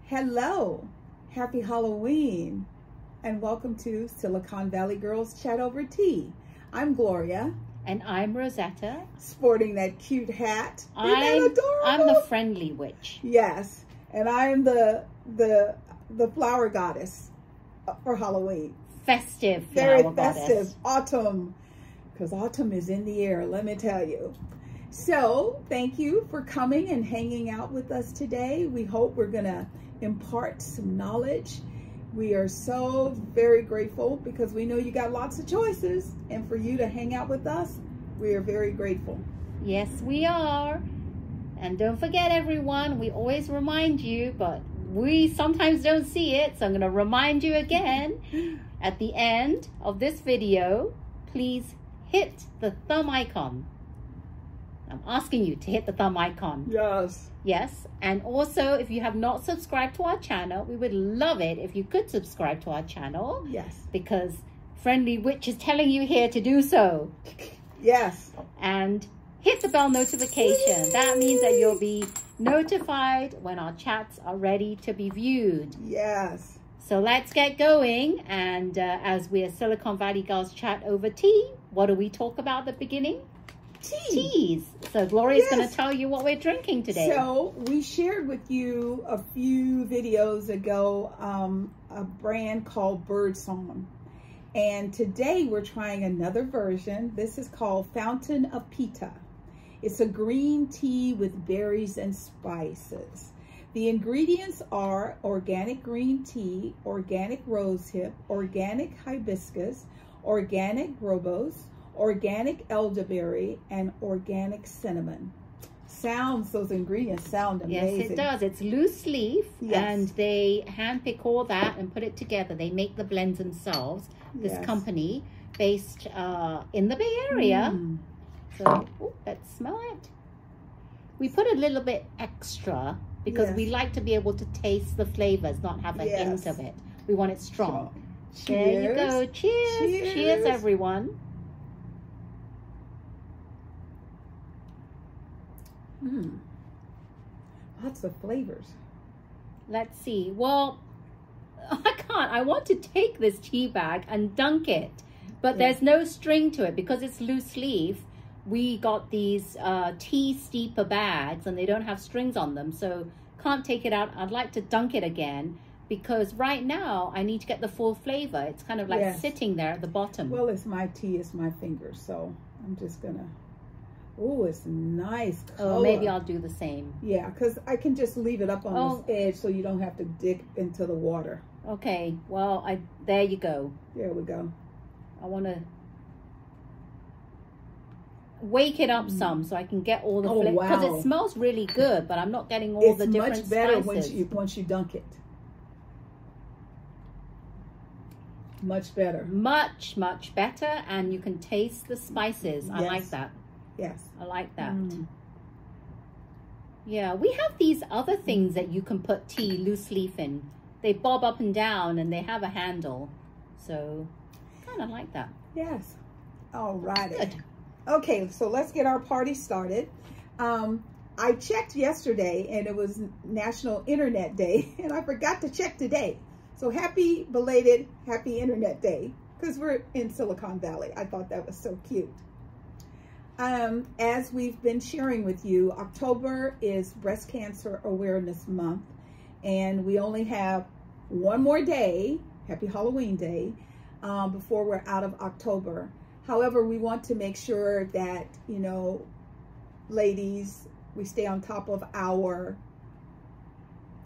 Hello, happy Halloween, and welcome to Silicon Valley Girls Chat Over Tea. I'm Gloria. And I'm Rosetta. Sporting that cute hat. Isn't that adorable? I'm the friendly witch. Yes, and I'm the flower goddess for Halloween. Festive Very flower festive. goddess. Autumn, because autumn is in the air, let me tell you. So, thank you for coming and hanging out with us today. We hope we're going to impart some knowledge. We are so very grateful because we know you got lots of choices, and for you to hang out with us, we are very grateful. Yes, we are. And don't forget, everyone, we always remind you, but we sometimes don't see it, so I'm going to remind you again. At the end of this video, please hit the thumb icon. I'm asking you to hit the thumb icon. Yes. Yes. And also, if you have not subscribed to our channel, we would love it if you could subscribe to our channel. Yes. Because Friendly Witch is telling you here to do so. Yes. And hit the bell notification. That means that you'll be notified when our chats are ready to be viewed. Yes. So let's get going. And as we're Silicon Valley Girls Chat Over Tea, what do we talk about at the beginning? Teas. So Gloria's going to tell you what we're drinking today. So we shared with you a few videos ago a brand called Birdsong. And today we're trying another version. This is called Fountain of Pitta. It's a green tea with berries and spices. The ingredients are organic green tea, organic rosehip, organic hibiscus, organic rooibos, organic elderberry, and organic cinnamon. Those ingredients sound amazing. Yes, it does. It's loose leaf, yes. And they handpick all that and put it together. They make the blends themselves, this yes. company based in the Bay Area. So, let's smell it. We put a little bit extra because we like to be able to taste the flavors, not have a hint of it. We want it strong. There you go. Cheers. Cheers. Cheers, everyone. Lots of flavors. Let's see. Well, I can't. I want to take this tea bag and dunk it, but there's no string to it because it's loose leaf. We got these tea steeper bags and they don't have strings on them, so can't take it out. I'd like to dunk it again because right now I need to get the full flavor. It's kind of like sitting there at the bottom. Well, it's my tea, it's my fingers, so I'm just gonna. Oh, it's nice color. Oh, maybe I'll do the same. Yeah, because I can just leave it up on this edge so you don't have to dig into the water. Okay, well, there you go. There we go. I want to wake it up some so I can get all the flavor. Because it smells really good, but I'm not getting all the different spices. It's much better once you dunk it. Much better. Much, much better, and you can taste the spices. I like that. Yes. I like that. Yeah, we have these other things that you can put tea loose leaf in. They bob up and down and they have a handle. So, kind of like that. Yes. All righty. Good. Okay, so let's get our party started. I checked yesterday and it was National Internet Day and I forgot to check today. So happy belated Happy Internet Day because we're in Silicon Valley. I thought that was so cute. As we've been sharing with you, October is Breast Cancer Awareness Month, and we only have one more day, Happy Halloween Day, before we're out of October. However, we want to make sure that, you know, ladies, we stay on top of our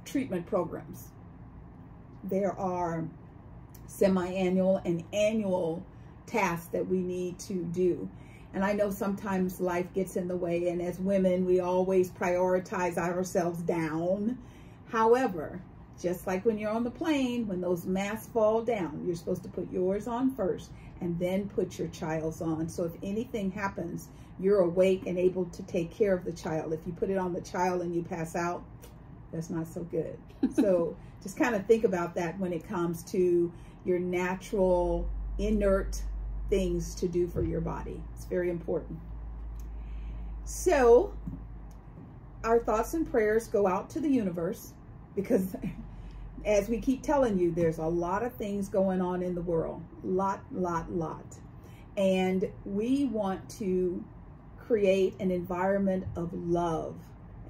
treatment programs. There are semi-annual and annual tasks that we need to do. And I know sometimes life gets in the way, and as women, we always prioritize ourselves down. However, just like when you're on the plane, when those masks fall down, you're supposed to put yours on first and then put your child's on. So if anything happens, you're awake and able to take care of the child. If you put it on the child and you pass out, that's not so good. So just kind of think about that when it comes to your natural, inert things to do for your body. It's very important. So our thoughts and prayers go out to the universe because as we keep telling you, there's a lot of things going on in the world, lot. And we want to create an environment of love,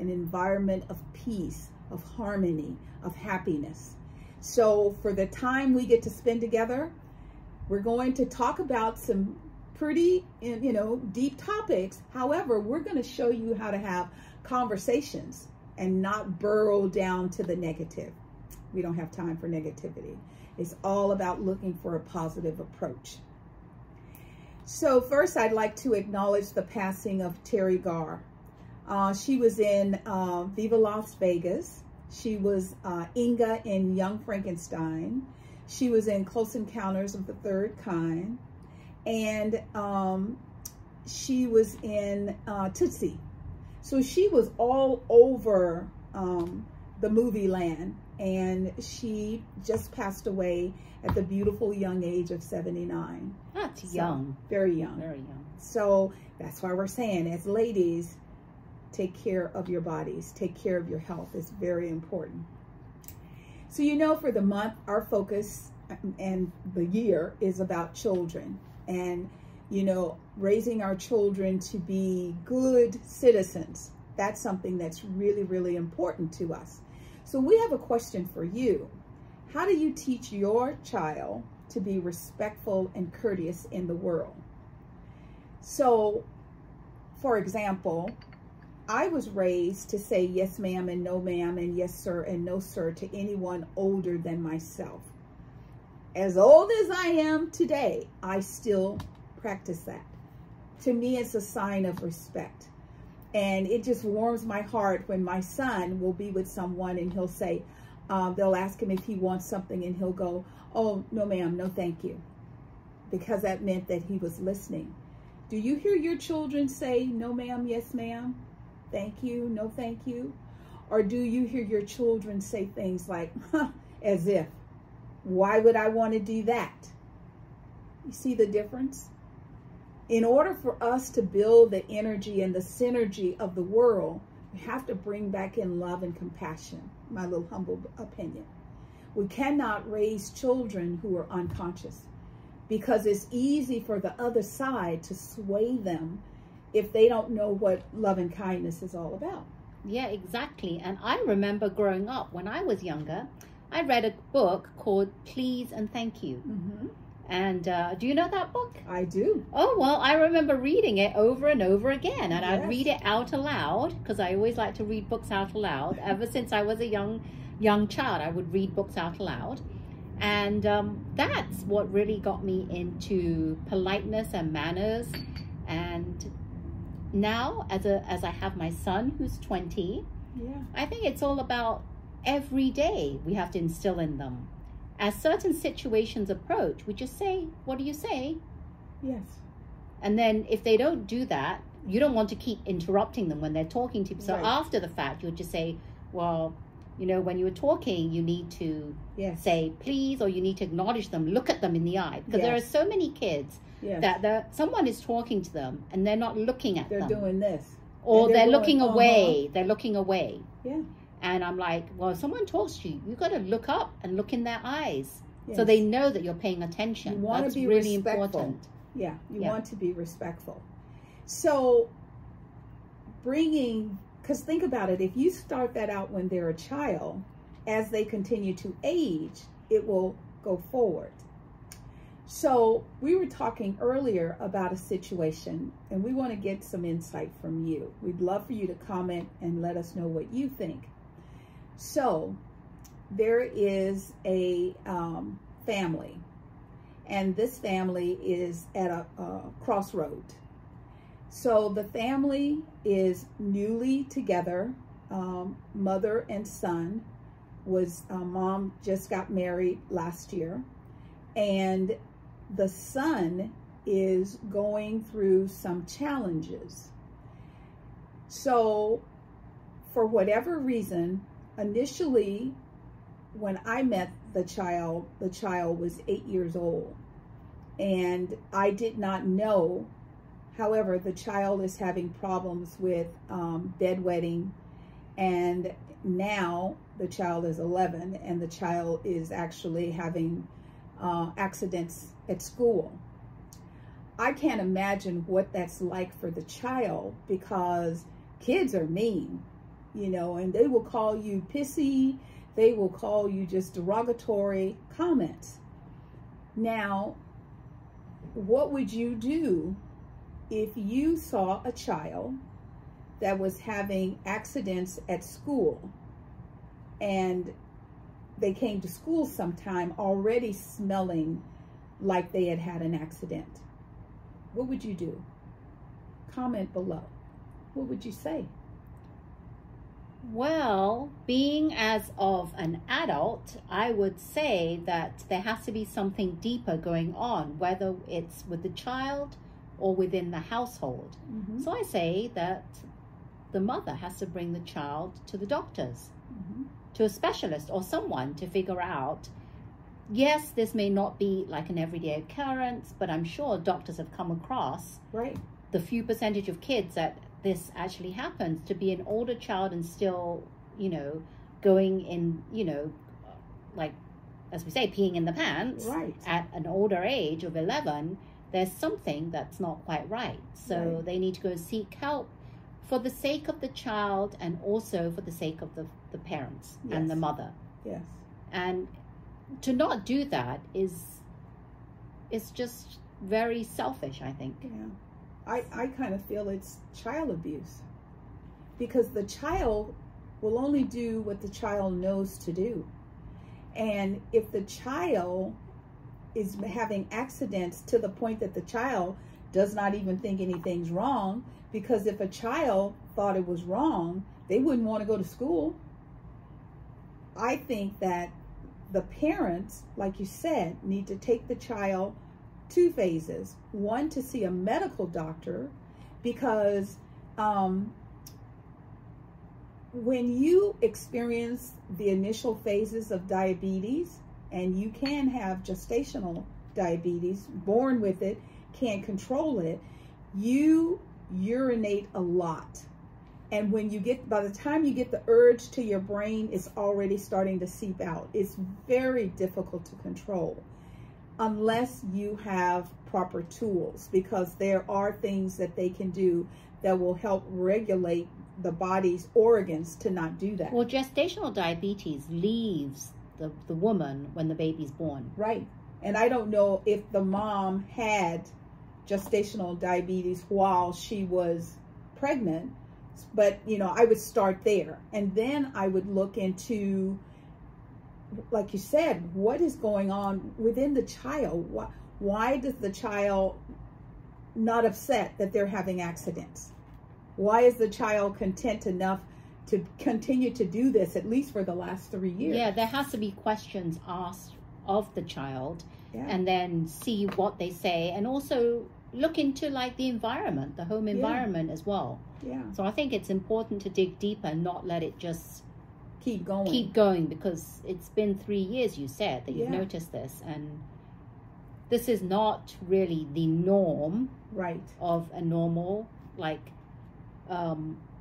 an environment of peace, of harmony, of happiness. So for the time we get to spend together, we're going to talk about some pretty, deep topics. However, we're going to show you how to have conversations and not burrow down to the negative. We don't have time for negativity. It's all about looking for a positive approach. So first, I'd like to acknowledge the passing of Terry Garr. She was in Viva Las Vegas. She was Inga in Young Frankenstein. She was in Close Encounters of the Third Kind. And she was in Tootsie. So she was all over the movie land. And she just passed away at the beautiful young age of 79. That's young. Very young. Very young. So that's why we're saying, as ladies, take care of your bodies. Take care of your health. It's very important. So, for the month, our focus and the year is about children. And, raising our children to be good citizens. That's something that's really, really important to us. So we have a question for you. How do you teach your child to be respectful and courteous in the world? So, for example, I was raised to say yes ma'am and no ma'am and yes sir and no sir to anyone older than myself. As old as I am today, I still practice that. To me, it's a sign of respect. And it just warms my heart when my son will be with someone and he'll say, they'll ask him if he wants something and he'll go, oh, no ma'am, no thank you. Because that meant that he was listening. Do you hear your children say, no ma'am, yes ma'am, thank you, no thank you? Or do you hear your children say things like, huh, as if, why would I want to do that? You see the difference? In order for us to build the energy and the synergy of the world, we have to bring back in love and compassion, my little humble opinion. We cannot raise children who are unconscious because it's easy for the other side to sway them if they don't know what love and kindness is all about. Yeah, exactly. And I remember growing up, when I was younger, I read a book called Please and Thank You. Mm-hmm. And do you know that book? I do. Oh, well, I remember reading it over and over again. And I'd read it out aloud because I always like to read books out aloud. Ever since I was a young child, I would read books out aloud. And that's what really got me into politeness and manners. And now, as I have my son who's 20, I think it's all about every day we have to instill in them. As certain situations approach, we just say, what do you say? Yes. And then if they don't do that, you don't want to keep interrupting them when they're talking to you. So after the fact, you'll just say, well, when you were talking, you need to say please, or you need to acknowledge them, look at them in the eye. Because there are so many kids that someone is talking to them and they're not looking at them. They're doing this. Or they're looking away. They're looking away. Yeah. And I'm like, well, if someone talks to you, you got to look up and look in their eyes so they know that you're paying attention. You want That's to be really respectful. important. Yeah, you want to be respectful. So because think about it, if you start that out when they're a child, as they continue to age, it will go forward. So we were talking earlier about a situation, and we want to get some insight from you. We'd love for you to comment and let us know what you think. So there is a family, and this family is at a crossroad. So the family is newly together, mother and son. Mom just got married last year, and the son is going through some challenges. So for whatever reason, initially when I met the child was 8 years old, and I did not know. However, the child is having problems with bedwetting, and now the child is 11 and the child is actually having accidents at school. I can't imagine what that's like for the child, because kids are mean, you know, and they will call you pissy. They will call you just derogatory comments. Now, what would you do if you saw a child that was having accidents at school and they came to school sometime already smelling like they had had an accident? What would you do? Comment below. What would you say? Well, being as of an adult, I would say that there has to be something deeper going on, whether it's with the child or within the household. Mm-hmm. So I say that the mother has to bring the child to the doctors, Mm-hmm. to a specialist or someone to figure out, yes, this may not be like an everyday occurrence, but I'm sure doctors have come across Right. the few percentage of kids that this actually happens, to be an older child and still, you know, going in, you know, like, as we say, peeing in the pants. Right. At an older age of 11, there's something that's not quite right. So Right. they need to go seek help for the sake of the child and also for the sake of the parents and the Yes. mother. Yes. And to not do that is just very selfish, I think. Yeah. I kind of feel it's child abuse, because the child will only do what the child knows to do. And if the child is having accidents to the point that the child does not even think anything's wrong, because if a child thought it was wrong, they wouldn't want to go to school. I think that the parents, like you said, need to take the child two phases. One, to see a medical doctor, because when you experience the initial phases of diabetes, and you can have gestational diabetes, born with it, can't control it, you urinate a lot. And when you get, by the time you get the urge to your brain, it's already starting to seep out. It's very difficult to control unless you have proper tools, because there are things that they can do that will help regulate the body's organs to not do that. Well, gestational diabetes leaves the woman when the baby's born. Right. And I don't know if the mom had gestational diabetes while she was pregnant, but, you know, I would start there. And then I would look into, like you said, what is going on within the child? Why does the child not upset that they're having accidents? Why is the child content enough to continue to do this, at least for the last 3 years? Yeah, there has to be questions asked of the child, Yeah. and then see what they say, and also look into like the environment, the home environment as well. Yeah. So I think it's important to dig deeper and not let it just Keep going. Because it's been 3 years, you said, that you've Yeah. noticed this, and this is not really the norm Right. of a normal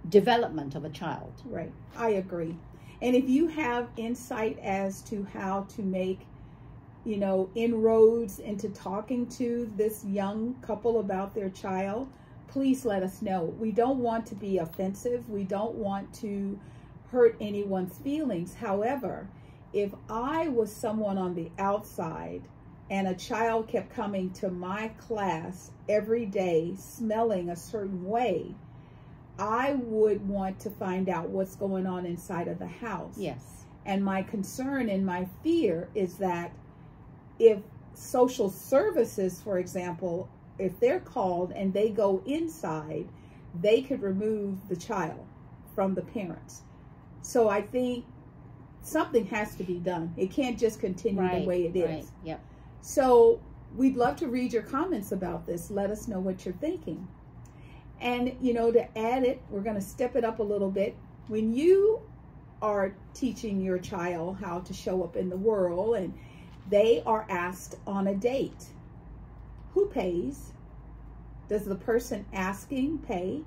development of a child. Right. I agree. And if you have insight as to how to make, you know, inroads into talking to this young couple about their child, please let us know. We don't want to be offensive. We don't want to hurt anyone's feelings. However, if I was someone on the outside and a child kept coming to my class every day smelling a certain way, I would want to find out what's going on inside of the house. Yes. And my concern and my fear is that if social services, for example, if they're called and they go inside, they could remove the child from the parents. So I think something has to be done. It can't just continue the way it is. Right. Yep. So we'd love to read your comments about this. Let us know what you're thinking. And, you know, to add it, we're going to step it up a little bit. When you are teaching your child how to show up in the world and they are asked on a date, who pays? Does the person asking pay,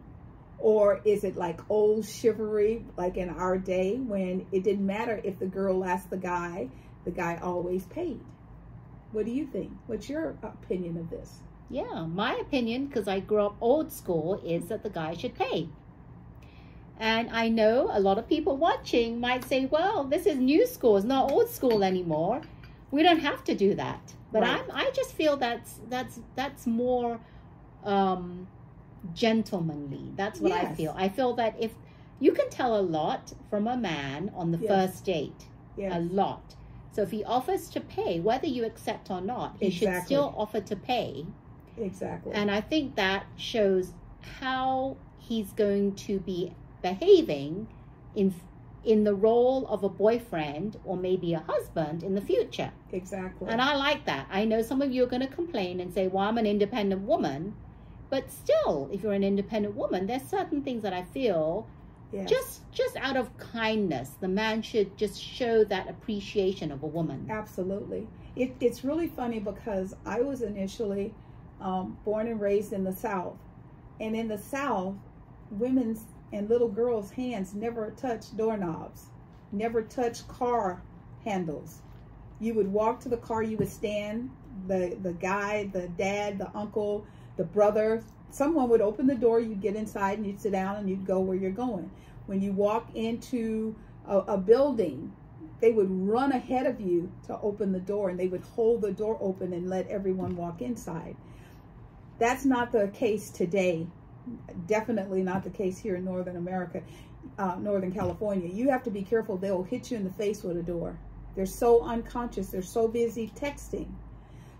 Or is it like old chivalry, like in our day, when it didn't matter if the girl asked the guy always paid? What do you think? What's your opinion of this? Yeah, my opinion, because I grew up old school, is that the guy should pay. And I know a lot of people watching might say, well, this is new school, it's not old school anymore. We don't have to do that. But Right. I just feel that's more gentlemanly. That's what I Yes. feel. I feel that if you can tell a lot from a man on the Yes. first date, Yes. a lot. So if he offers to pay, whether you accept or not, he should Exactly. still offer to pay. Exactly. And I think that shows how he's going to be behaving in the role of a boyfriend or maybe a husband in the future. Exactly. And I like that. I know some of you are going to complain and say, well, I'm an independent woman. But still, if you're an independent woman, there's certain things that I feel Yes. just out of kindness, the man should just show that appreciation of a woman. Absolutely. It's really funny because I was initially born and raised in the South. And in the South, women's and little girls' hands never touched doorknobs, never touched car handles. You would walk to the car, you would stand, the guy, the dad, the uncle, the brother, someone would open the door, you'd get inside and you'd sit down and you'd go where you're going. When you walk into a building, they would run ahead of you to open the door, and they would hold the door open and let everyone walk inside. That's not the case today. Definitely not the case here in Northern America, Northern California. You have to be careful. They'll hit you in the face with a door. They're so unconscious. They're so busy texting.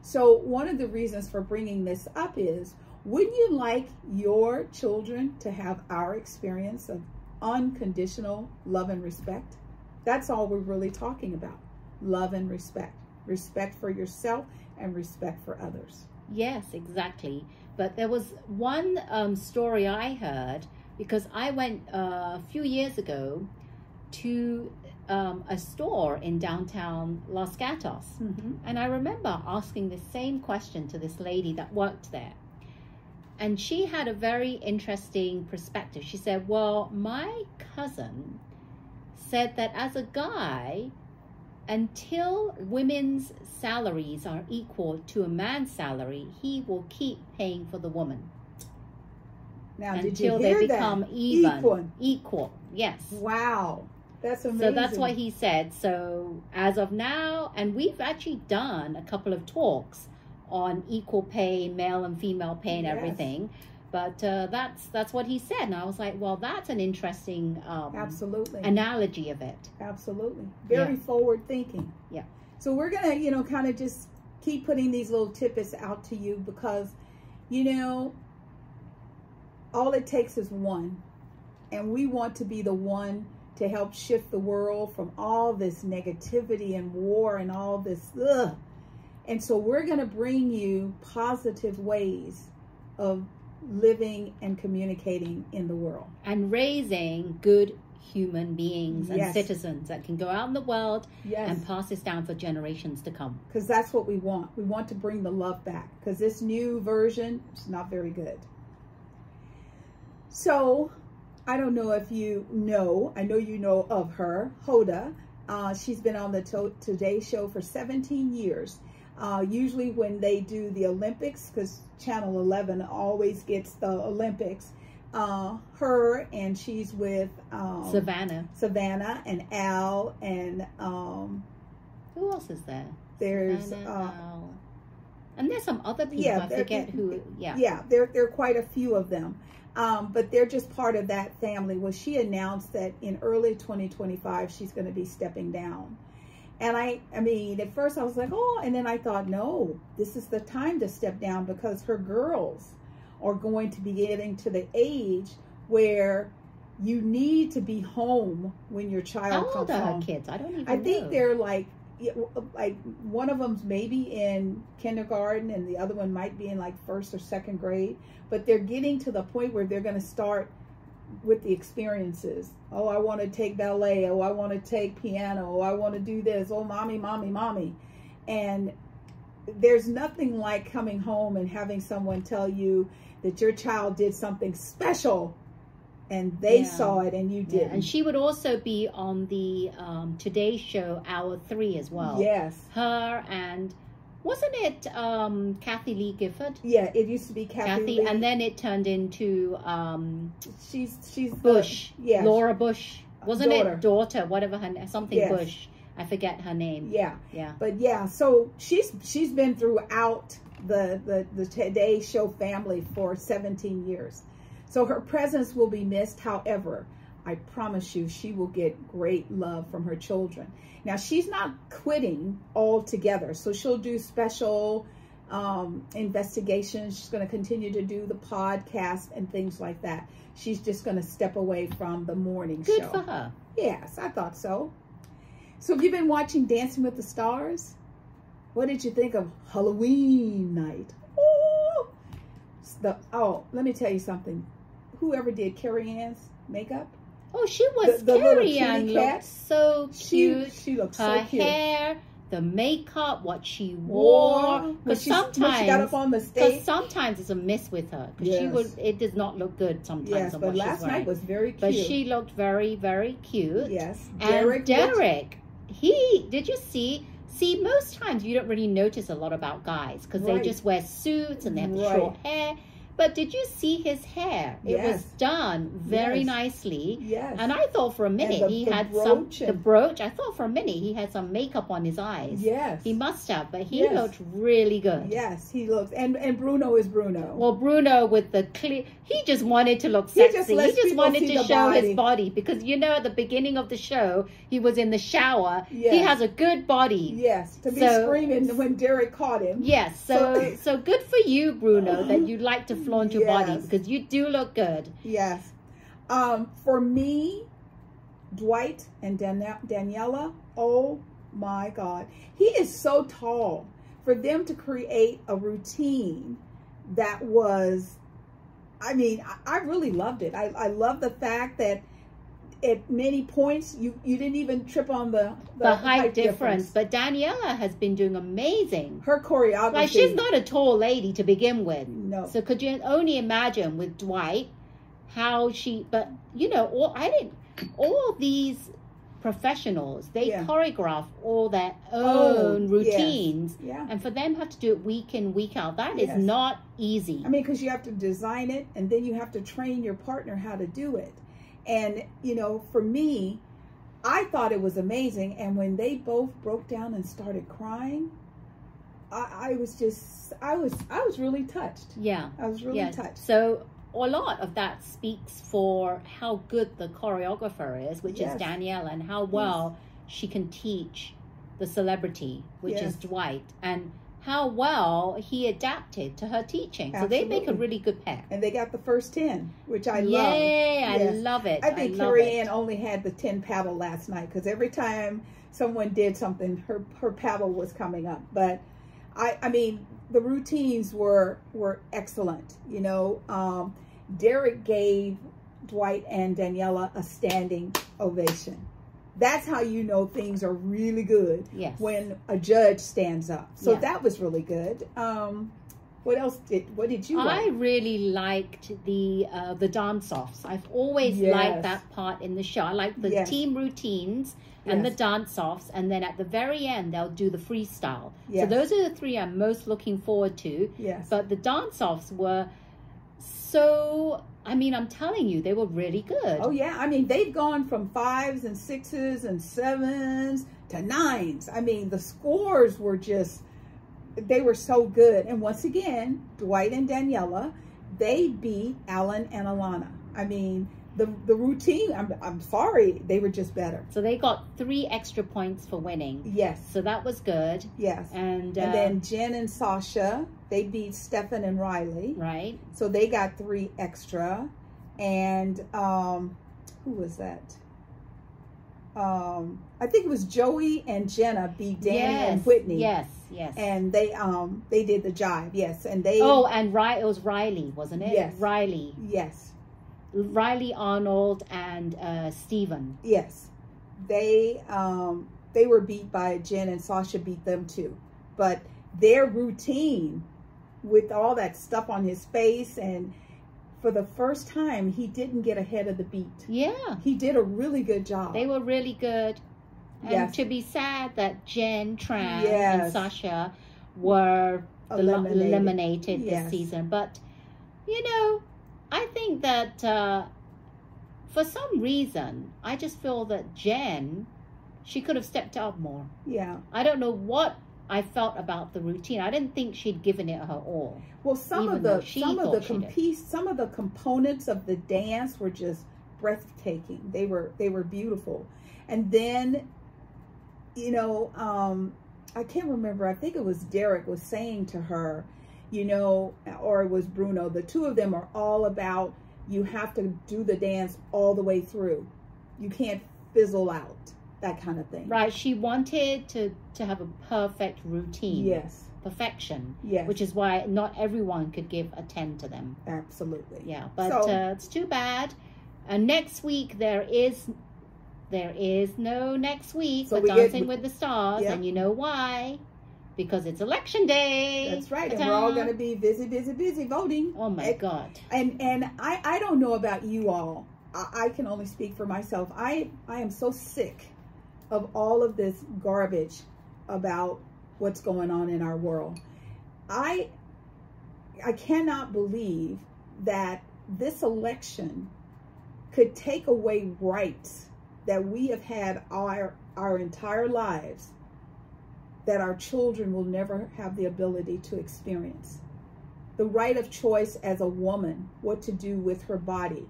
So one of the reasons for bringing this up is, wouldn't you like your children to have our experience of unconditional love and respect? That's all we're really talking about. Love and respect. Respect for yourself and respect for others. Yes, exactly. But there was one story I heard, because I went a few years ago to a store in downtown Los Gatos. Mm-hmm. And I remember asking the same question to this lady that worked there. And she had a very interesting perspective. She said, well, my cousin said that as a guy, until women's salaries are equal to a man's salary, he will keep paying for the woman. Now, until did you they hear become that? even. Equal, yes. Wow. That's amazing. So that's what he said. So as of now, and we've actually done a couple of talks on equal pay, male and female pay and Yes. everything. But that's what he said. And I was like, well, that's an interesting Absolutely. analogy of it. Absolutely. Very Yeah. forward thinking. Yeah. So we're going to, kind of just keep putting these little tidbits out to you because, all it takes is one. And we want to be the one to help shift the world from all this negativity and war and all this ugh. And so we're going to bring you positive ways of living and communicating in the world. And raising good human beings and Yes. citizens that can go out in the world Yes. and pass this down for generations to come. Because that's what we want. We want to bring the love back because this new version is not very good. So I don't know if you know, I know you know of her, Hoda. She's been on the Today Show for 17 years. Usually when they do the Olympics, because Channel 11 always gets the Olympics, her and she's with Savannah and Al and who else is there? there's Savannah, Al. And there's some other people, I forget who. Yeah, there are quite a few of them. But they're just part of that family. Well, she announced that in early 2025, she's going to be stepping down. And I mean, at first I was like, oh, and then I thought, no, this is the time to step down because her girls are going to be getting to the age where you need to be home when your child comes home. How old are her kids? I don't even know. I think they're like one of them's maybe in kindergarten and the other one might be in like first or second grade, but they're getting to the point where they're going to start with the experiences. Oh, I want to take ballet. Oh, I want to take piano. Oh, I want to do this. Oh, mommy, mommy, mommy. And there's nothing like coming home and having someone tell you that your child did something special and they saw it and you didn't. And she would also be on the Today Show Hour 3 as well. Yes. Her and, wasn't it Kathy Lee Gifford? Yeah, it used to be Kathy Lee. And then it turned into she's Bush. Yes. Laura Bush. Wasn't it daughter, whatever her name, something Bush. I forget her name. Yeah. Yeah. But yeah, so she's been throughout the Today Show family for 17 years. So her presence will be missed. However, I promise you she will get great love from her children. Now, she's not quitting altogether. So she'll do special investigations. She's going to continue to do the podcast and things like that. She's just going to step away from the morning show. Good for her. Yes, I thought so. So have you been watching Dancing with the Stars? What did you think of Halloween night? Oh, let me tell you something. Whoever did Carrie Ann's makeup. Oh, she was, Carrie Ann looked so cute. She looked her so cute. Her hair, the makeup, what she wore. Because sometimes she got up on the stage. Because sometimes it's a miss with her. Because it does not look good sometimes. Yes, but last night was very cute. But she looked very, very cute. Yes. And Derek, did you see? See, most times you don't really notice a lot about guys because they just wear suits and they have short hair. But did you see his hair? It was done very nicely. Yes. And I thought for a minute he had the brooch. I thought for a minute he had some makeup on his eyes. Yes. He must have, but he looked really good. Yes, he looks. And Bruno is Bruno. Well, Bruno with the clear, he just wanted to look sexy. He just wanted to show his body because, you know, at the beginning of the show, he was in the shower. Yes. He has a good body. Yes, to be screaming when Derek caught him. Yes, so good for you, Bruno, that you like to flaunt your body because you do look good. Yes. For me, Dwight and Daniela, oh my God. He is so tall. For them to create a routine that was, I mean, I really loved it. I love the fact that at many points you didn't even trip on the height difference. But Daniela has been doing amazing. Her choreography. Like, she's not a tall lady to begin with. No. So could you only imagine with Dwight how but you know, all these professionals, they choreograph all their own routines. Yeah. And for them have to do it week in, week out, that is not easy. I mean, because you have to design it and then you have to train your partner how to do it. And, you know, for me, I thought it was amazing. And when they both broke down and started crying, I was really touched. Yeah. I was really touched. So a lot of that speaks for how good the choreographer is, which is Danielle, and how well she can teach the celebrity, which is Dwight, and how well he adapted to her teaching. Absolutely. So they make a really good pair. And they got the first 10, which I love. Yay, I love it. I think Carrie Ann only had the 10 paddle last night because every time someone did something, her paddle was coming up. But I mean, the routines were excellent. You know, Derek gave Dwight and Daniela a standing ovation. That's how you know things are really good when a judge stands up. So that was really good. What did you like? I really liked the dance-offs. I've always liked that part in the show. I like the team routines and the dance-offs, and then at the very end they'll do the freestyle. So those are the three I'm most looking forward to. Yes. But the dance-offs were so, I mean, I'm telling you, they were really good. Oh, yeah. I mean, they've gone from 5s and 6s and 7s to 9s. I mean, the scores were just, they were so good. And once again, Dwight and Daniela, they beat Alan and Alana. I mean, the routine, I'm sorry, they were just better. So they got 3 extra points for winning. Yes. So that was good. Yes. And then Jen and Sasha, they beat Stefan and Riley. Right. So they got 3 extra. And who was that? I think it was Joey and Jenna beat Danny and Whitney. Yes. And they did the jive. Yes. And they. Oh, and it was Riley, wasn't it? Yes. Riley. Yes. Riley, Arnold, and Steven. Yes. They were beat by Jen, and Sasha beat them too. But their routine with all that stuff on his face, and for the first time, he didn't get ahead of the beat. Yeah. He did a really good job. They were really good. And Yes. to be sad that Jen, Tran, Yes. and Sasha were eliminated this Yes. season. But, you know, I think that for some reason, I just feel that Jen, she could have stepped up more. Yeah. I don't know what I felt about the routine. I didn't think she'd given it her all. Well, some of the components of the dance were just breathtaking. They were beautiful. And then, you know, I can't remember. I think it was Derek was saying to her, you know, or it was Bruno. The two of them are all about, you have to do the dance all the way through. You can't fizzle out, that kind of thing. Right. She wanted to have a perfect routine. Yes. Perfection. Yes. Which is why not everyone could give a 10 to them. Absolutely. Yeah. But it's too bad. And next week there is no next week for Dancing with the Stars. Yep. And you know why? Because it's election day. That's right. And we're all going to be busy voting. Oh my God. And I don't know about you all. I can only speak for myself. I am so sick of all of this garbage about what's going on in our world. I cannot believe that this election could take away rights that we have had our entire lives, that our children will never have the ability to experience. The right of choice as a woman, what to do with her body,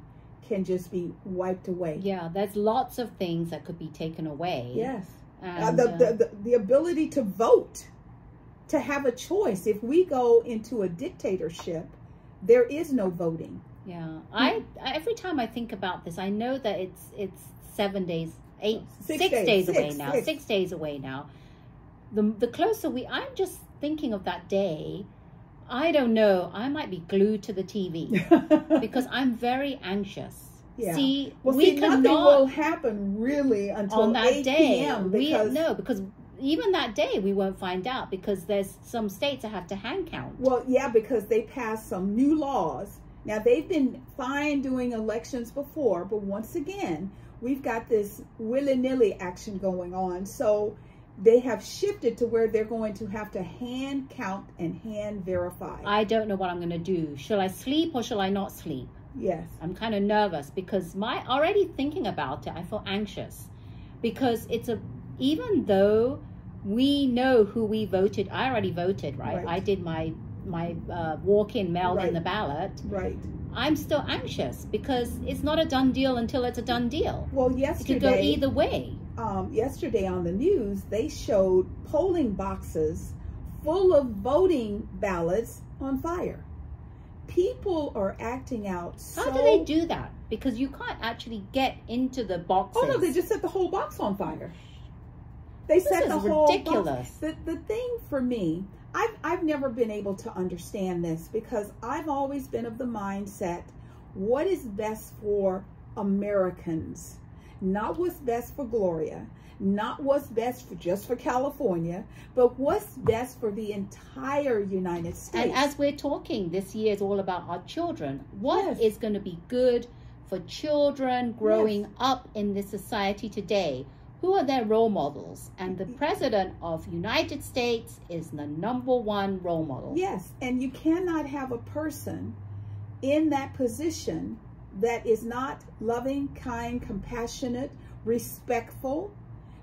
can just be wiped away. Yeah, there's lots of things that could be taken away. Yes. And, the ability to vote, to have a choice. If we go into a dictatorship, there is no voting. Yeah. Every time I think about this, I know that it's 7 days, 6 days away now. 6 days away now. The closer I'm just thinking of that day. I don't know. I might be glued to the TV because I'm very anxious. Yeah. See, nothing will happen really until on that 8 day. p.m. Because even that day we won't find out because there's some states that have to hand count. Well, yeah, because they passed some new laws. Now, they've been fine doing elections before, but once again, we've got this willy-nilly action going on. So they have shifted to where they're going to have to hand count and hand verify. I don't know what I'm going to do. Shall I sleep or shall I not sleep? Yes. I'm kind of nervous because already thinking about it, I feel anxious because even though we know who we voted, I already voted, right? I did my walk-in mail in the ballot. Right. I'm still anxious because it's not a done deal until it's a done deal. Well, yesterday, it could go either way. Yesterday on the news, they showed polling boxes full of voting ballots on fire. People are acting out. How do they do that? Because you can't actually get into the boxes. Oh no, they just set the whole box on fire. They set the whole ridiculous. Box. The thing for me, I've never been able to understand this because I've always been of the mindset, what is best for Americans? Not what's best for Gloria, not what's best for just for California, but what's best for the entire United States. And as we're talking, this year is all about our children. What is going to be good for children growing up in this society today? Who are their role models? And the president of United States is the #1 role model. Yes, and you cannot have a person in that position that is not loving, kind, compassionate, respectful,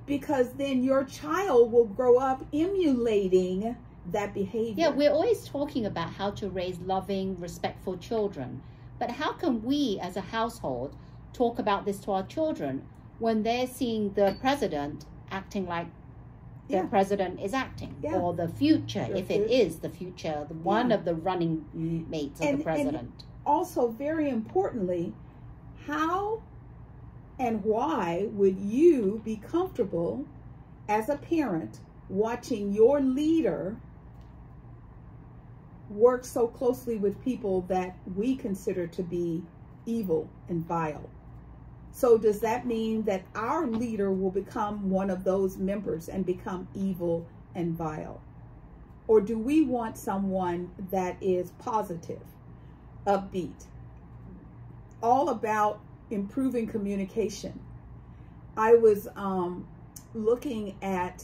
because then your child will grow up emulating that behavior. Yeah, we're always talking about how to raise loving, respectful children. But how can we as a household talk about this to our children when they're seeing the president acting like the president is acting, or the future, if it is the future, one of the running mates of the president. And also, very importantly, how and why would you be comfortable as a parent watching your leader work so closely with people that we consider to be evil and vile? So does that mean that our leader will become one of those members and become evil and vile? Or do we want someone that is positive, upbeat, all about improving communication. I was looking at,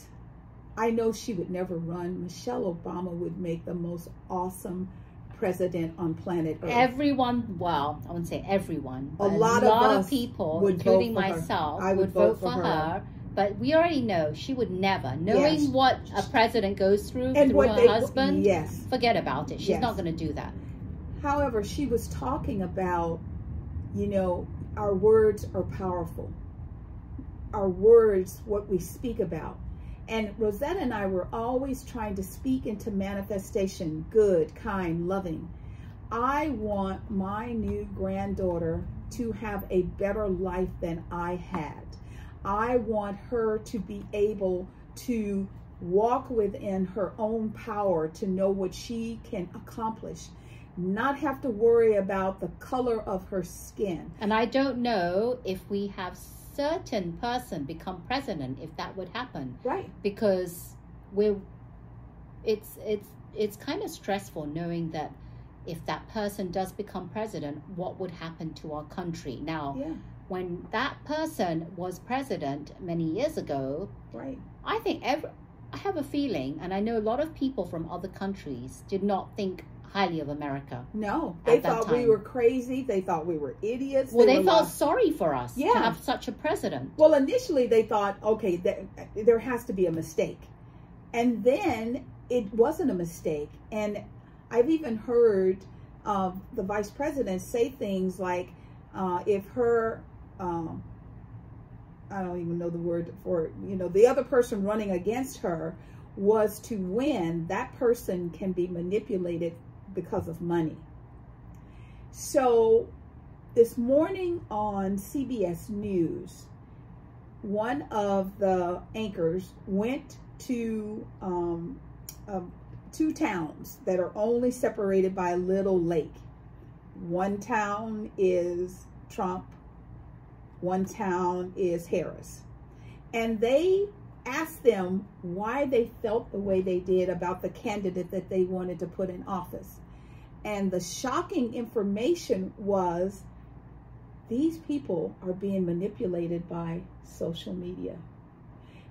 I know she would never run. Michelle Obama would make the most awesome president on planet Earth. Everyone, well, I wouldn't say everyone, but a lot of people, would including vote for myself, her. I would vote for her. But we already know she would never, knowing Yes. what a president goes through And through what her husband, yes. forget about it. She's Yes. not going to do that. However, she was talking about, you know, our words are powerful. Our words, what we speak about. And Rosetta and I were always trying to speak into manifestation, good, kind, loving. I want my new granddaughter to have a better life than I had. I want her to be able to walk within her own power, to know what she can accomplish, not have to worry about the color of her skin. And I don't know if we have certain person become president, if that would happen. Right. Because it's kind of stressful knowing that if that person does become president, what would happen to our country? Now, Yeah. when that person was president many years ago, Right. I think I have a feeling, and I know a lot of people from other countries did not think highly of America. No, they at that thought we time. were crazy. They thought we were idiots. Well, they were felt lost. sorry for us to Yeah. have such a president. Well, initially they thought, okay, there has to be a mistake. And then it wasn't a mistake. And I've even heard the vice president say things like, if her, I don't even know the word for it, you know, the other person running against her was to win, that person can be manipulated because of money. So this morning on CBS News, one of the anchors went to two towns that are only separated by a little lake. One town is Trump, one town is Harris. And they asked them why they felt the way they did about the candidate that they wanted to put in office. And the shocking information was these people are being manipulated by social media,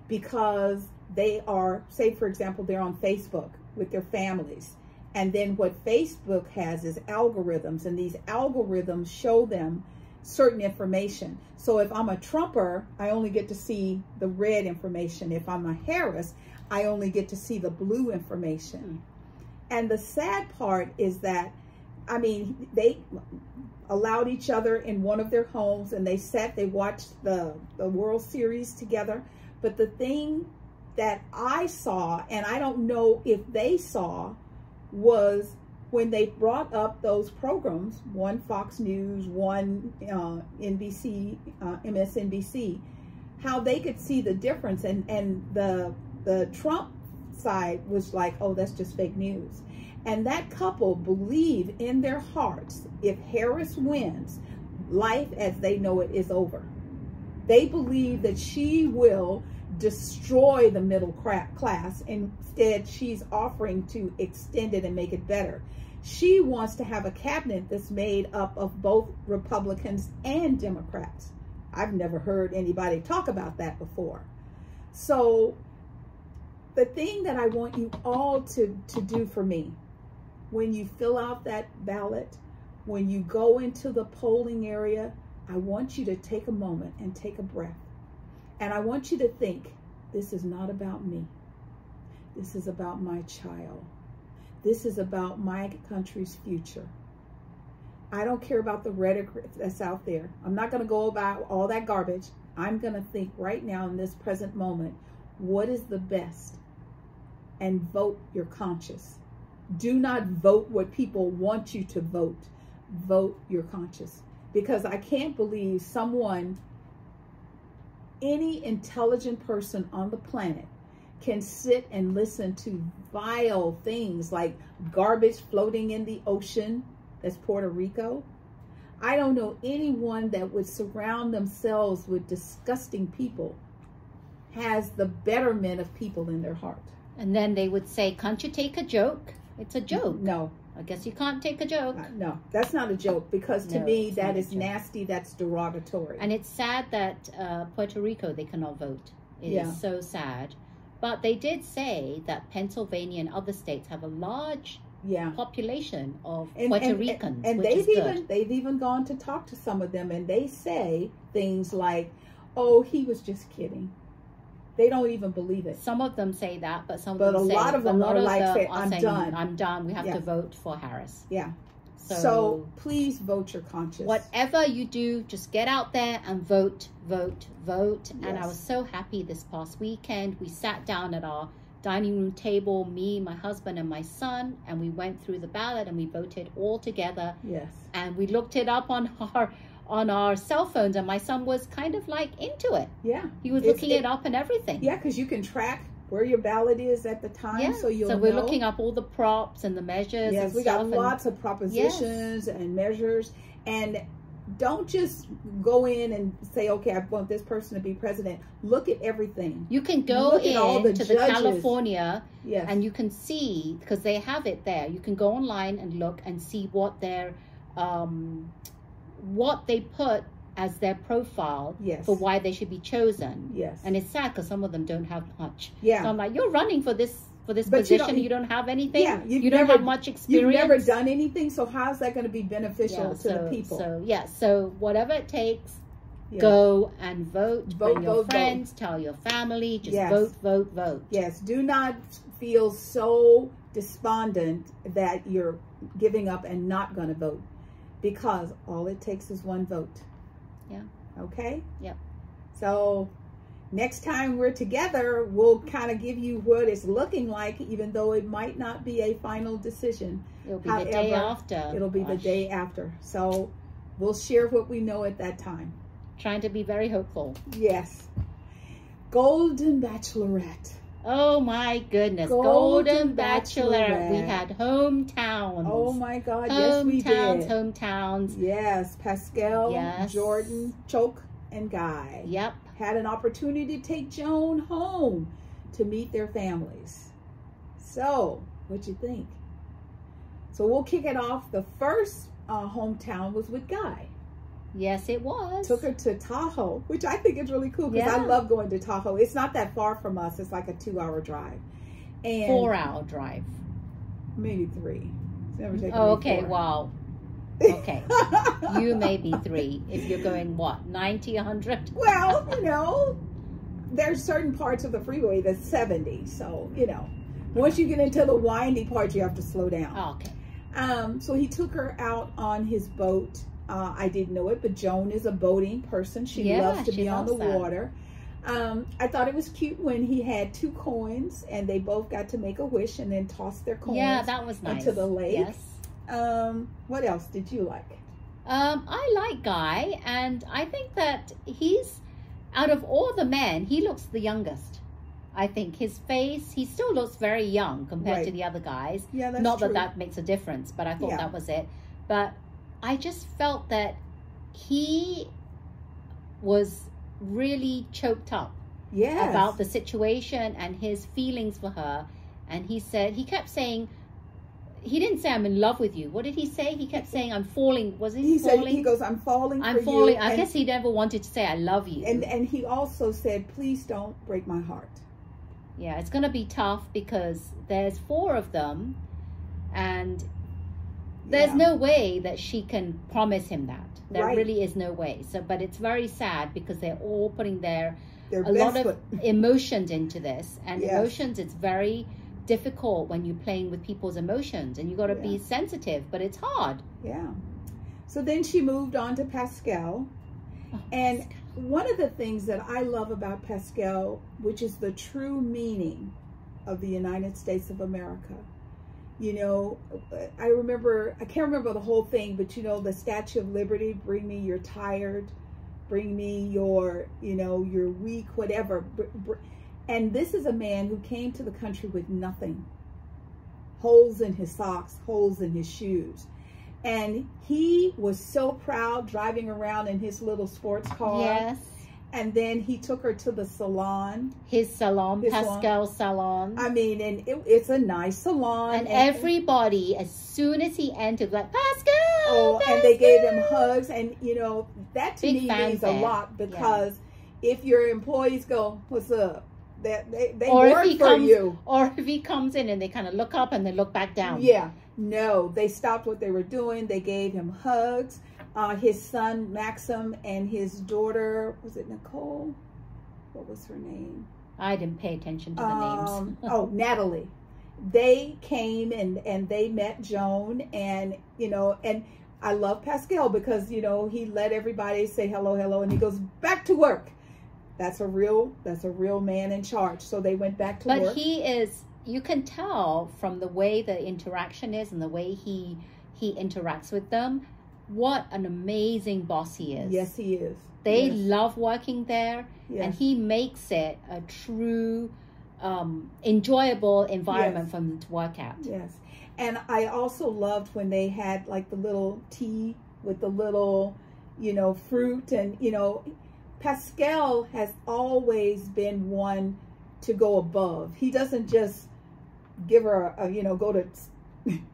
because they are, say for example, they're on Facebook with their families. And then what Facebook has is algorithms, and these algorithms show them certain information. So if I'm a Trumper, I only get to see the red information. If I'm a Harris, I only get to see the blue information. And the sad part is that, I mean, they allowed each other in one of their homes, and they watched the World Series together. But the thing that I saw, and I don't know if they saw, was when they brought up those programs, one Fox News, one NBC, MSNBC, how they could see the difference. And the Trump side was like, oh, that's just fake news. And that couple believe in their hearts, if Harris wins, life as they know it is over. They believe that she will destroy the middle class. Instead, she's offering to extend it and make it better. She wants to have a cabinet that's made up of both Republicans and Democrats. I've never heard anybody talk about that before. So the thing that I want you all to do for me, when you fill out that ballot, when you go into the polling area, I want you to take a moment and take a breath. And I want you to think, this is not about me. This is about my child. This is about my country's future. I don't care about the rhetoric that's out there. I'm not going to go about all that garbage. I'm going to think right now in this present moment, what is the best? And vote your conscience. Do not vote what people want you to vote. Vote your conscience. Because I can't believe any intelligent person on the planet can sit and listen to vile things like garbage floating in the ocean. That's Puerto Rico. I don't know anyone that would surround themselves with disgusting people has the betterment of people in their heart. And then they would say, can't you take a joke? It's a joke. No. I guess you can't take a joke. No, that's not a joke, because to me that is nasty. That's derogatory. And it's sad that Puerto Rico, they cannot vote. It is so sad. But they did say that Pennsylvania and other states have a large population of Puerto Ricans, and which they've even gone to talk to some of them, and they say things like, "Oh, he was just kidding." They don't even believe it. Some of them say that, but a lot of them are like, "I'm done. I'm done. We have to vote for Harris." Yeah. So please vote your conscience. Whatever you do, just get out there and vote, vote, vote. Yes. And I was so happy this past weekend. We sat down at our dining room table, me, my husband, and my son, and we went through the ballot and we voted all together. Yes. And we looked it up on our cell phones, and my son was kind of like into it. Yeah. He was looking it up and everything. Yeah, because you can track where your ballot is at the time, so you'll know. So we're looking up all the props and the measures. Yes, we got lots of propositions and measures. And don't just go in and say, okay, I want this person to be president. Look at everything. You can go in to the California and you can see, because they have it there. You can go online and look and see what their what they put as their profile for why they should be chosen. Yes. And it's sad because some of them don't have much. Yeah. So I'm like, you're running for this position, you don't have anything. Yeah, you don't have much experience. You've never done anything, so how's that going to be beneficial to the people? So whatever it takes, go and vote. Bring your friends, tell your family, just vote, vote, vote. Yes, do not feel so despondent that you're giving up and not going to vote, because all it takes is one vote. Yeah. Okay? Yep. So next time we're together, we'll kind of give you what it's looking like, even though it might not be a final decision. It'll be the day after. It'll be the day after. So we'll share what we know at that time. Trying to be very hopeful. Yes. Golden Bachelorette. Oh my goodness. Golden Bachelorette. We had hometowns. Oh my God. Yes, we did. Hometowns. Yes. Pascal, Jordan, Choke, and Guy. Yep. Had an opportunity to take Joan home to meet their families. So, what'd you think? So we'll kick it off. The first hometown was with Guy. Yes, it was. Took her to Tahoe, which I think is really cool, because I love going to Tahoe. It's not that far from us. It's like a 2-hour drive. And 4-hour drive. Maybe 3. It's never taken me okay, 4. Wow. Okay. You may be 3 if you're going, what, 90, 100? Well, you know, there's certain parts of the freeway that's 70. So, you know, once you get into the windy part, you have to slow down. Oh, okay. So he took her out on his boat. I didn't know it, but Joan is a boating person. She loves to be on the water. I thought it was cute when he had 2 coins and they both got to make a wish and then toss their coins that was nice. into the lake. Yes. What else did you like? I like Guy, and I think that he's, out of all the men, he looks the youngest. I think his face, he still looks very young compared to the other guys. Yeah, that's Not true. that makes a difference, but I thought that was it. But I just felt that he was really choked up about the situation and his feelings for her. And he kept saying, he didn't say, I'm in love with you. What did he say? He kept saying, I'm falling. Was he falling? He goes, I'm falling for you. I'm falling. I guess he never wanted to say, I love you. And he also said, please don't break my heart. Yeah, it's going to be tough because there's 4 of them. And there's no way that she can promise him that. There really is no way. So, but it's very sad because they're all putting a lot of emotions into this. And emotions, it's very difficult when you're playing with people's emotions. And you got to be sensitive, but it's hard. Yeah. So then she moved on to Pascal. And one of the things that I love about Pascal, which is the true meaning of the United States of America. You know, I can't remember the whole thing, but you know, the Statue of Liberty, bring me your tired, bring me your, you know, your weak, whatever. And this is a man who came to the country with nothing. Holes in his socks, holes in his shoes. And he was so proud driving around in his little sports car. Yes. And then he took her to the salon. His salon, Pascal's salon. I mean, and it's a nice salon. And everybody, as soon as he entered, like, Pascal! Oh, Pascal! And they gave him hugs. And, you know, that to Big me means a lot, because if your employees go, what's up? They work for you. Or if he comes in and they kind of look up and they look back down. Yeah. No, they stopped what they were doing. They gave him hugs. His son, Maxim, and his daughter, was it Nicole? What was her name? I didn't pay attention to the names. Oh, Natalie. They came and they met Joan, and, you know, and I love Pascal because, you know, he let everybody say hello, hello, and he goes back to work. That's a real man in charge. So they went back to work. But he is, you can tell from the way the interaction is and the way he interacts with them, what an amazing boss he is. Yes, he is. They love working there, and Yes. he makes it a true, enjoyable environment for them to work at. Yes. And I also loved when they had like the little tea with the little, you know, fruit. And, you know, Pascal has always been one to go above. He doesn't just give her a, you know,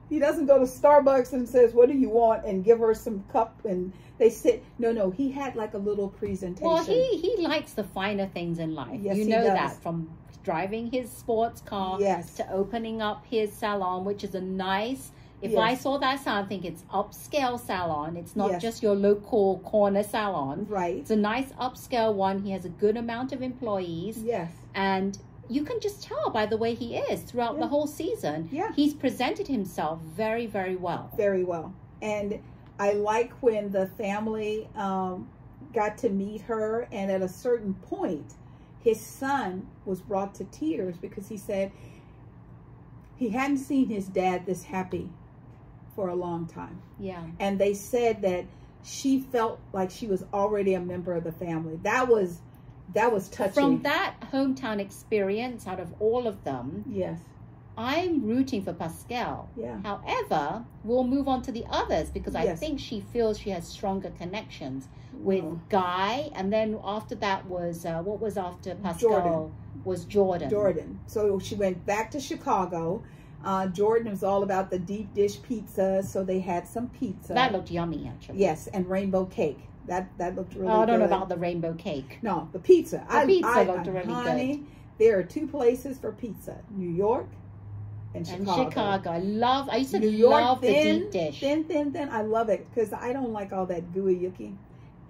he doesn't go to Starbucks and says, what do you want? And give her some cup and they sit. No, he had like a little presentation. Well, he likes the finer things in life. Yes, you he know does. that, from driving his sports car to opening up his salon, which is a nice, if I saw that salon, I think it's upscale salon. It's not just your local corner salon. Right. It's a nice upscale one. He has a good amount of employees. Yes. And you can just tell by the way he is throughout the whole season. Yeah. He's presented himself very, very well. Very well. And I like when the family got to meet her, and at a certain point, his son was brought to tears because he said he hadn't seen his dad this happy for a long time. Yeah. And they said that she felt like she was already a member of the family. That was touching. From that hometown experience, out of all of them, yes, I'm rooting for Pascal. Yeah. However, we'll move on to the others because I think she feels she has stronger connections with Guy, and then after that was what was after Pascal was Jordan. Jordan. So she went back to Chicago. Jordan was all about the deep dish pizza, so they had some pizza. That looked yummy, actually. Yes, and rainbow cake. That looked really good. I don't know about the rainbow cake. No, the pizza. The pizza looked really good. There are two places for pizza: New York and Chicago. I used to love the deep dish. Thin. I love it because I don't like all that gooey yucky.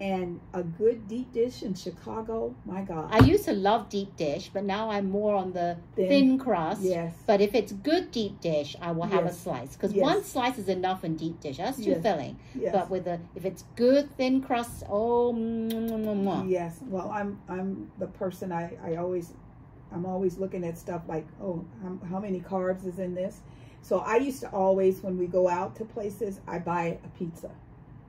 And a good deep dish in Chicago, my God. I used to love deep dish, but now I'm more on the thin crust. Yes. But if it's good deep dish, I will have a slice. Because one slice is enough in deep dish. That's too filling. Yes. But if it's good thin crust, yes. Well, I'm the person I'm always looking at stuff like, oh, how many carbs is in this? So I used to always, when we go out to places, I buy a pizza.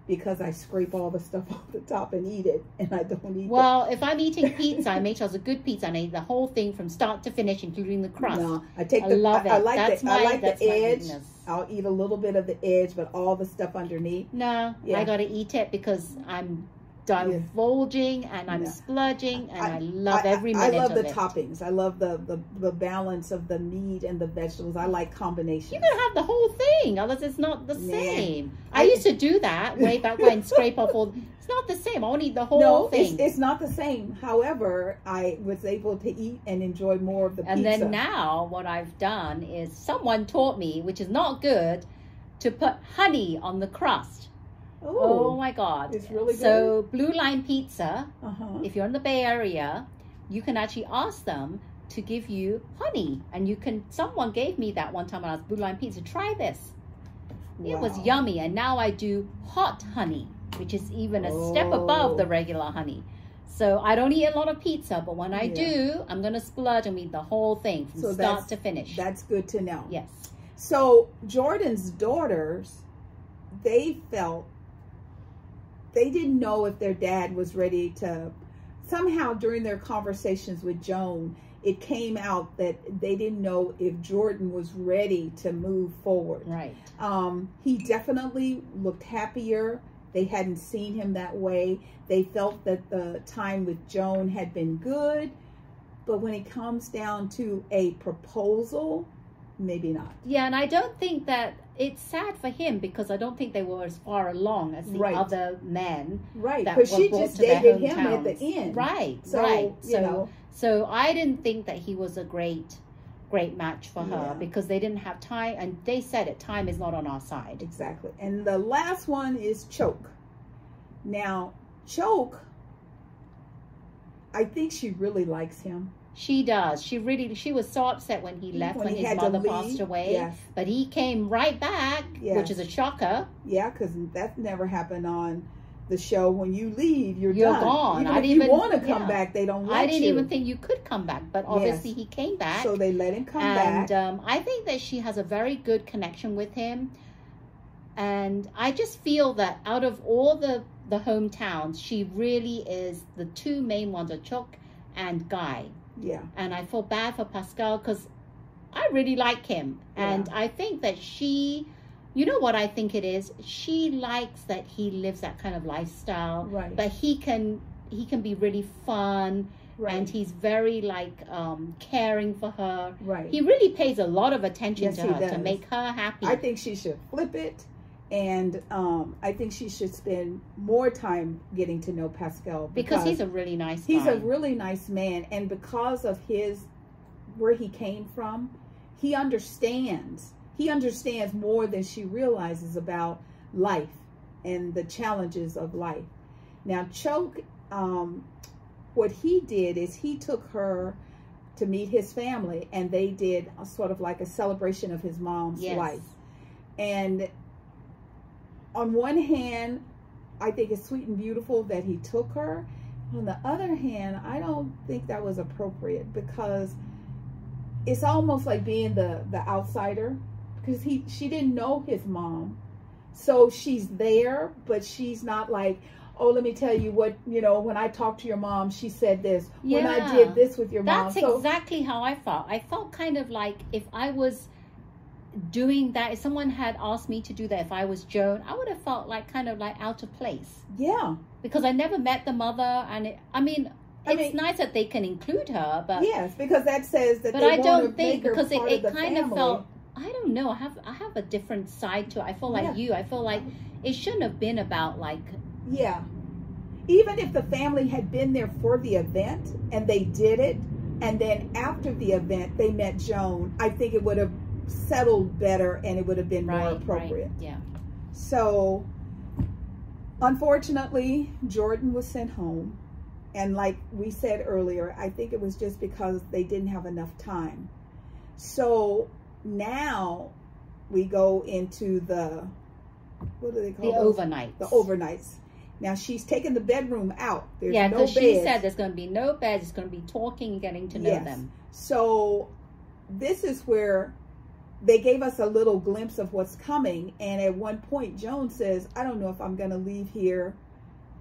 Because I scrape all the stuff off the top and eat it, and I don't eat. Well, if I'm eating pizza, I make sure it's a good pizza, and I eat the whole thing from start to finish, including the crust. No, I love it. I like the edge. Weakness. I'll eat a little bit of the edge, but all the stuff underneath. No, I got to eat it because I'm divulging and I'm splurging, and I love every minute of it. I love the toppings. I love the balance of the meat and the vegetables. I like combinations. You gotta have the whole thing, otherwise it's not the same. I used to do that way back when, scrape off all. It's not the same. I want to eat the whole thing. It's not the same. However, I was able to eat and enjoy more of the pizza. And then now what I've done is someone taught me, which is not good, to put honey on the crust. Oh my God. It's really good. So Blue Line Pizza, if you're in the Bay Area, you can actually ask them to give you honey. And someone gave me that one time when I was Blue Line Pizza. Try this. Wow. It was yummy. And now I do hot honey, which is even a step above the regular honey. So I don't eat a lot of pizza, but when I do, I'm going to splurge and eat the whole thing from start to finish. That's good to know. Yes. So Jordan's daughters, they didn't know if their dad was ready to, somehow during their conversations with Joan, it came out that they didn't know if Jordan was ready to move forward. Right. He definitely looked happier They hadn't seen him that way. They felt that the time with Joan had been good. But when it comes down to a proposal, maybe not. Yeah, and I don't think that it's sad for him because I don't think they were as far along as the other men. Right, that because were she brought just to their dated him hometowns. at the end. Right, so, right. You know. So I didn't think that he was a great match for her because they didn't have time, and they said it, time is not on our side. Exactly. And the last one is Choke. Now, Choke, I think she really likes him. She does. She was so upset when he left, when his mother passed away. Yes. But he came right back, which is a shocker. Yeah, because that never happened on the show. When you leave, you're done. Gone. Even if you want to come back, they don't let you. I didn't even think you could come back, but obviously he came back. So they let him come back. And I think that she has a very good connection with him. And I just feel that out of all the hometowns, she really is, the two main ones are Chuck and Guy. Yeah. And I feel bad for Pascal because I really like him. And I think that she, you know what I think it is? She likes that he lives that kind of lifestyle. Right. But he can be really fun. Right. And he's very caring for her. Right. He really pays a lot of attention to her to make her happy. I think she should flip it. And I think she should spend more time getting to know Pascal. Because he's a really nice guy. He's a really nice man. And because of where he came from, he understands. He understands more than she realizes about life and the challenges of life. Now, Choke, what he did is he took her to meet his family. And they did a sort of like a celebration of his mom's life. And on one hand, I think it's sweet and beautiful that he took her. On the other hand, I don't think that was appropriate because it's almost like being the outsider, because she didn't know his mom. So she's there, but she's not like, oh, let me tell you what, when I talked to your mom, she said this. When I did this with your mom. That's exactly how I felt. I felt kind of like if I was doing that, if someone had asked me to do that, if I was Joan, I would have felt like kind of like out of place. Yeah. Because I never met the mother, and it's nice that they can include her, but yes, because that says that. But I don't think because it kind of felt. I don't know. I have a different side to it. I feel like you. I feel like it shouldn't have been about like. Yeah. Even if the family had been there for the event and they did it, and then after the event they met Joan, I think it would have settled better and it would have been more appropriate. Yeah. So unfortunately, Jordan was sent home, and like we said earlier, I think it was just because they didn't have enough time. So now we go into the, what do they call those? Overnights. The overnights. Now she's taken the bedroom out. There's no because beds. she said there's going to be no beds. It's going to be talking and getting to know them. So this is where they gave us a little glimpse of what's coming. And at one point, Joan says, I don't know if I'm going to leave here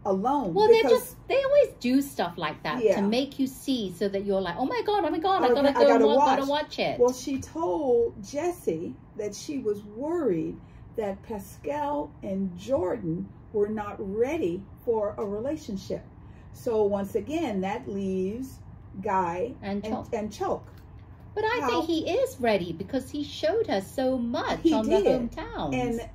alone. Well, they always do stuff like that to make you see, so that you're like, oh my God, I gotta watch it. Well, she told Jesse that she was worried that Pascal and Jordan were not ready for a relationship. So once again, that leaves Guy and Choke. But I think he is ready because he showed her so much on the hometowns. And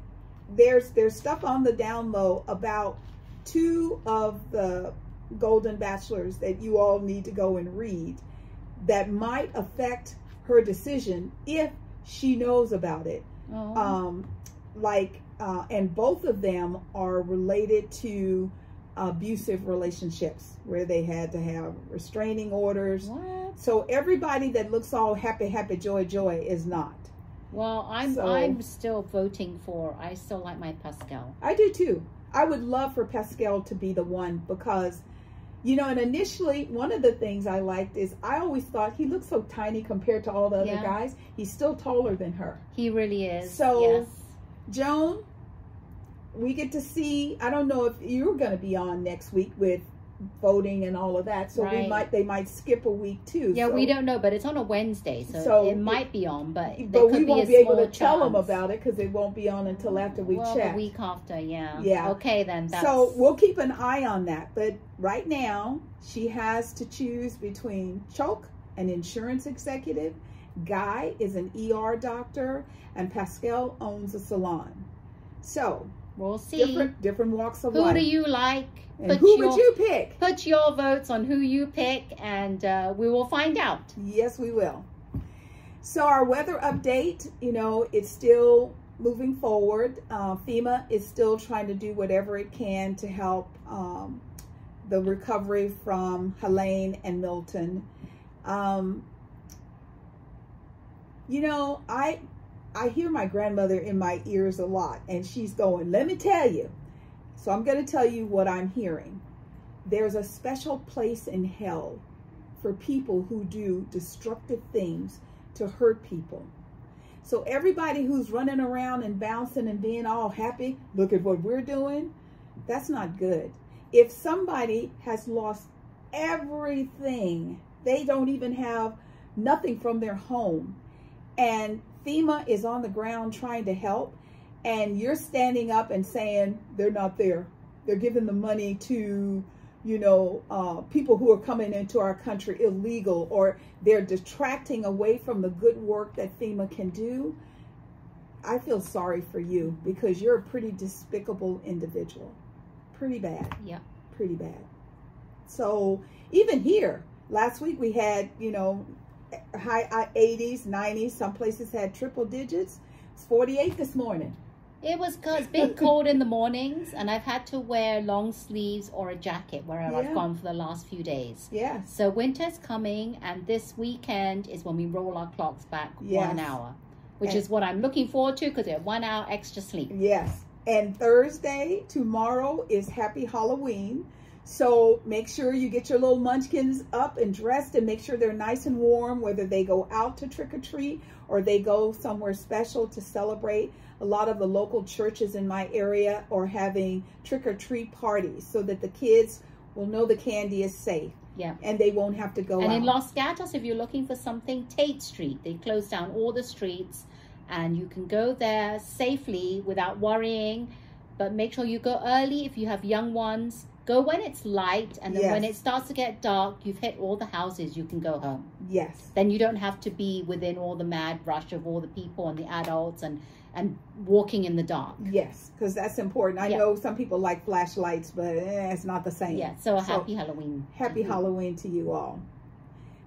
there's stuff on the down low about 2 of the Golden Bachelors that you all need to go and read that might affect her decision if she knows about it. Oh. And both of them are related to abusive relationships where they had to have restraining orders. What? So everybody that looks all happy, joy is not. Well, I'm still voting for, I still like my Pascal. I do too. I would love for Pascal to be the one because, and initially one of the things I liked is I always thought he looked so tiny compared to all the other guys. He's still taller than her. He really is. So, Joan, we get to see, I don't know if you're going to be on next week with voting and all of that. So Right. they might skip a week too. Yeah, so, we don't know, but it's on a Wednesday, so it might be on, but we won't be able to tell them about it because it won't be on until after we check. The week after, yeah. Yeah. Okay, then. So we'll keep an eye on that. But right now, she has to choose between Choke, an insurance executive, Guy is an ER doctor, and Pascal owns a salon. So we'll see. Different walks of life. Who do you like? And who would you pick? Put your votes on who you pick, and we will find out. Yes, we will. So our weather update, you know, it's still moving forward. FEMA is still trying to do whatever it can to help the recovery from Helene and Milton. You know, I hear my grandmother in my ears a lot, and she's going, let me tell you. So I'm going to tell you what I'm hearing. There's a special place in hell for people who do destructive things to hurt people. So everybody who's running around and bouncing and being all happy, look at what we're doing, that's not good. If somebody has lost everything, they don't even have nothing from their home, and FEMA is on the ground trying to help, and you're standing up and saying they're not there. They're giving the money to, you know, people who are coming into our country illegal, or they're detracting away from the good work that FEMA can do. I feel sorry for you because you're a pretty despicable individual. Pretty bad. Yeah. Pretty bad. So even here, last week we had, you know, high 80s, 90s. Some places had triple digits. It's 48 this morning. It was because it's been cold in the mornings, and I've had to wear long sleeves or a jacket wherever I've gone for the last few days. Yeah. So winter's coming, and this weekend is when we roll our clocks back 1 hour, which is what I'm looking forward to because we have 1 hour extra sleep. Yes. And Thursday, tomorrow, is Happy Halloween. So make sure you get your little munchkins up and dressed, and make sure they're nice and warm, whether they go out to trick or treat or they go somewhere special to celebrate. A lot of the local churches in my area are having trick or treat parties so that the kids will know the candy is safe. Yeah. And they won't have to go out. And in Los Gatos, if you're looking for something, Tate Street, they closed down all the streets, and you can go there safely without worrying. But make sure you go early if you have young ones. Go when it's light, and then when it starts to get dark, you've hit all the houses, you can go home. Yes. Then you don't have to be within all the mad rush of all the people and the adults and walking in the dark. Yes, because that's important. I know some people like flashlights, but it's not the same. Yeah, so happy Halloween. Happy Halloween to you all.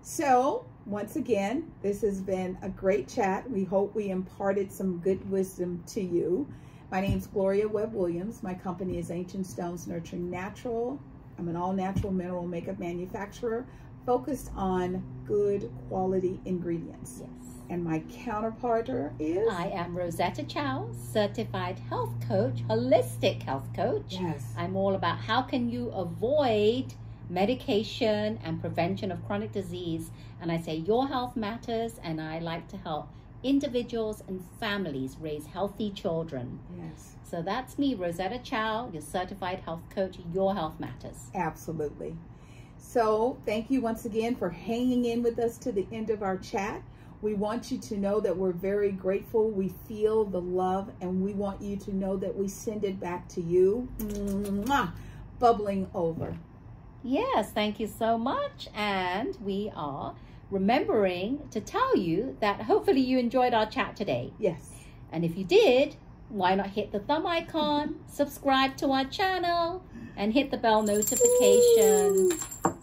So, once again, this has been a great chat. We hope we imparted some good wisdom to you. My name is Gloria Webb Williams. My company is Ancient Stones Nurturing Natural. I'm an all-natural mineral makeup manufacturer focused on good quality ingredients. Yes. And my counterpart is? I am Rosetta Chow, certified health coach, holistic health coach. Yes. I'm all about how can you avoid medication and prevention of chronic disease. And I say your health matters, and I like to help individuals and families raise healthy children. Yes. So that's me, Rosetta Chow, your certified health coach. Your health matters. Absolutely. So thank you once again for hanging in with us to the end of our chat. We want you to know that we're very grateful. We feel the love, and we want you to know that we send it back to you. Mwah! Bubbling over. Yes, thank you so much. And we are remembering to tell you that hopefully you enjoyed our chat today. Yes. And if you did, why not hit the thumb icon, subscribe to our channel, and hit the bell notification,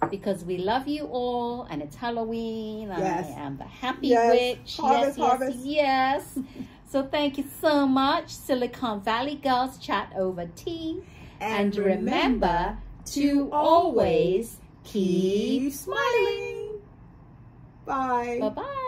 because we love you all, and it's Halloween. Yes. I am the happy witch. Harvest. Yes. So thank you so much, Silicon Valley Girls Chat Over Tea. And remember to always keep smiling. Bye. Bye-bye.